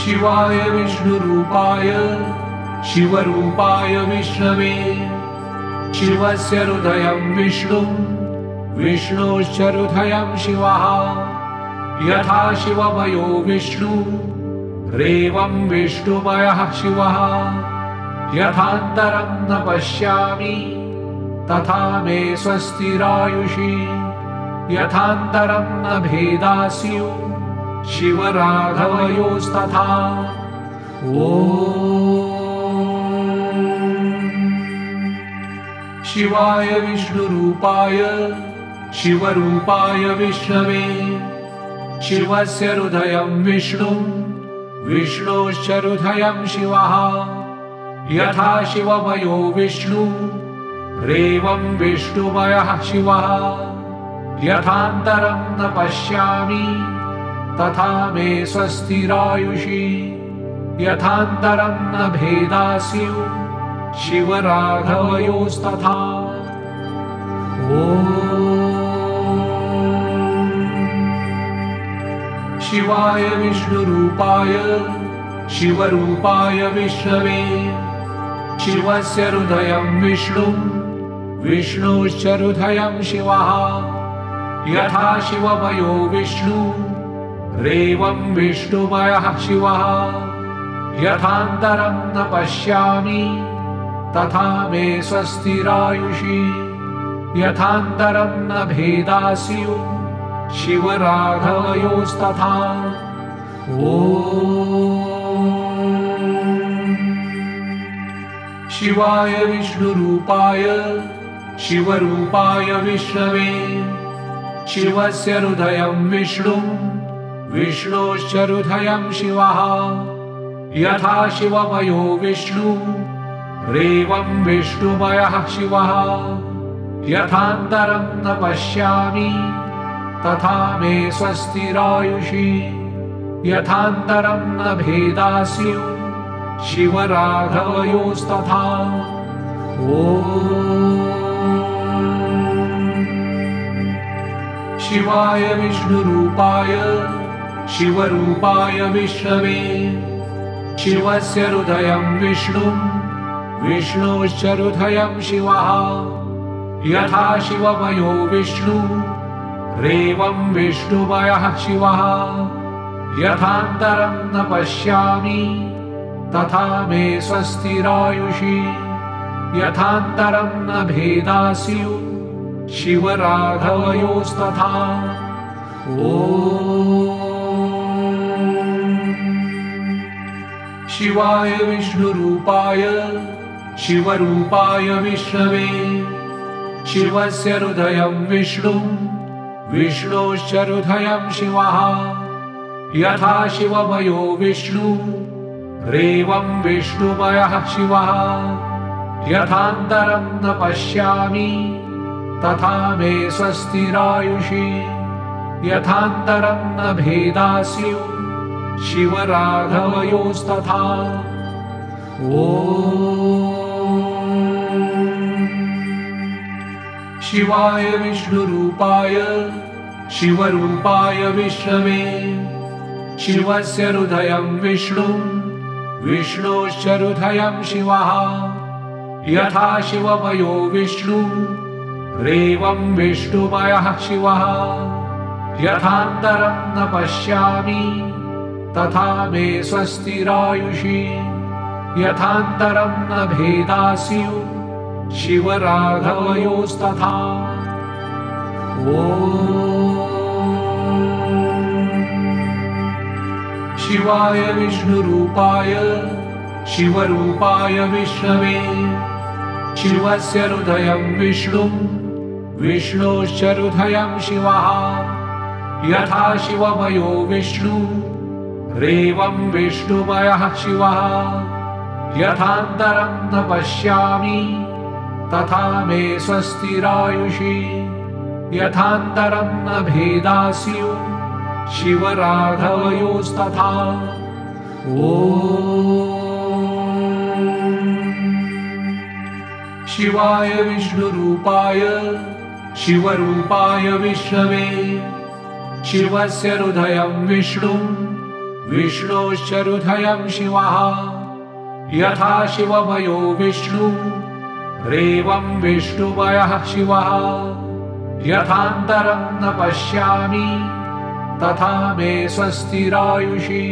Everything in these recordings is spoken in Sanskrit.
शिवाय विष्णुरूपाय शिवरूपाय विष्णवे शिवस्य हृदयं विष्णुं विष्णोश्च हृदयं शिवः यथा शिवमयो विष्णु रेवं विष्णुमयः शिवः यथान्तरं न पश्यामि तथा मे स्वस्तिरायुषी यथान्तरं न भेदास्यु शिवराघवयोस्तथा ॐ शिवाय विष्णुरूपाय शिवरूपाय विष्णवे शिवस्य हृदयं विष्णुं विष्णोश्च हृदयं शिवः यथा शिवमयो विष्णु रेवं विष्णुमयः शिवः यथान्तरं न पश्यामि तथा मे स्वस्तिरायुषी यथान्तरं न भेदास्यु शिवराघवयोस्तथा ॐ शिवाय विष्णुरूपाय शिवरूपाय विष्णवे शिवस्य हृदयं विष्णुं विष्णोश्च हृदयं शिवः यथा शिवमयो विष्णु रेवं विष्णुमयः शिवः यथान्तरं न पश्यामि तथा मे स्वस्तिरायुषी यथान्तरं न भेदास्यु शिवराघवयोस्तथा ॐ शिवाय विष्णुरूपाय शिवरूपाय विष्णवे शिवस्य हृदयं विष्णुं विष्णोश्च हृदयं शिवः यथा शिवमयो विष्णु रेवं विष्णुमयः शिवः यथान्तरं न पश्यामि तथा मे स्वस्तिरायुषी यथान्तरं न भेदास्यु शिवराघवयोस्तथा ॐ शिवाय विष्णुरूपाय शिवरूपाय विष्णवे शिवस्य हृदयं विष्णुं विष्णोश्च हृदयं शिवः यथा शिवमयो विष्णु रेवं विष्णुमयः शिवः यथान्तरं न पश्यामि तथा मे स्वस्तिरायुषी यथान्तरं न भेदास्यु शिवराघवयोस्तथा ॐ शिवाय विष्णुरूपाय शिवरूपाय विष्णवे शिवस्य हृदयं विष्णुं विष्णोश्च हृदयं शिवः यथा शिवमयो विष्णु रेवं विष्णुमयः शिवः यथान्तरं न पश्यामि तथा मे स्वस्तिरायुषी यथान्तरं न भेदास्यु शिवराघवयोस्तथा ॐ शिवाय विष्णुरूपाय शिवरूपाय विष्णवे शिवस्य हृदयं विष्णुं विष्णोश्च हृदयं शिवः यथा शिवमयो विष्णु रेवं विष्णुमयः शिवः यथान्तरं न पश्यामि तथा मे स्वस्तिरायुषी यथान्तरं न भेदास्यु शिवराघवयोस्तथा ॐ शिवाय विष्णुरूपाय शिवरूपाय विष्णवे शिवस्य हृदयं विष्णुं विष्णोश्च हृदयं शिवः यथा शिवमयो विष्णु रेवं विष्णुमयः शिवः यथान्तरं न पश्यामि तथा मे स्वस्तिरायुषी यथान्तरं न भेदास्यु शिवराघवयोस्तथा ॐ शिवाय विष्णुरूपाय शिवरूपाय विष्णवे शिवस्य हृदयं विष्णुं विष्णोश्च हृदयं शिवः यथा शिवमयो विष्णुरेवं विष्णुमयः शिवः यथान्तरं न पश्यामि तथा मे स्वस्तिरायुषी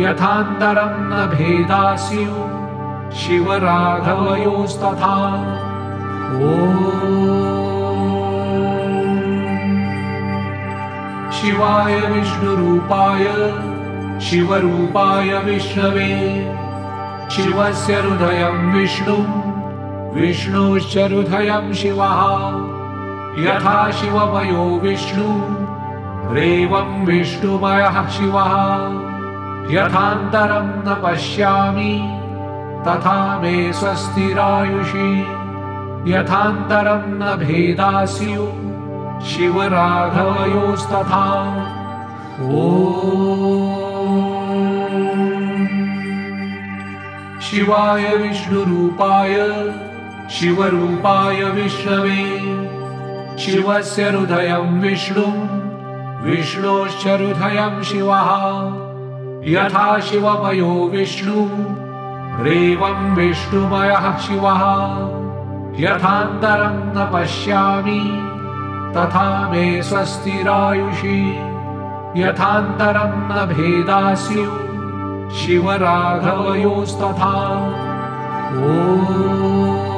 यथान्तरं न भेदास्यु शिवराघवयोस्तथा ॐ शिवाय विष्णुरूपाय शिवरूपाय विष्णवे शिवस्य हृदयं विष्णुं विष्णोश्च हृदयं शिवः यथा शिवमयो विष्णुरेवं विष्णुमयः शिवः यथान्तरं न पश्यामि तथा मे स्वस्तिरायुषी यथान्तरं न भेदास्यु शिवराघवयोस्तथा ॐ शिवाय विष्णुरूपाय शिवरूपाय विष्णवे शिवस्य हृदयं विष्णुं विष्णोश्च हृदयं शिवः यथा शिवमयो विष्णुरेवं विष्णुमयः शिवः यथान्तरं न पश्यामि तथा मे स्वस्तिरायुषी यथान्तरं न भेदास्यु शिवराघवयोस्तथा ॐ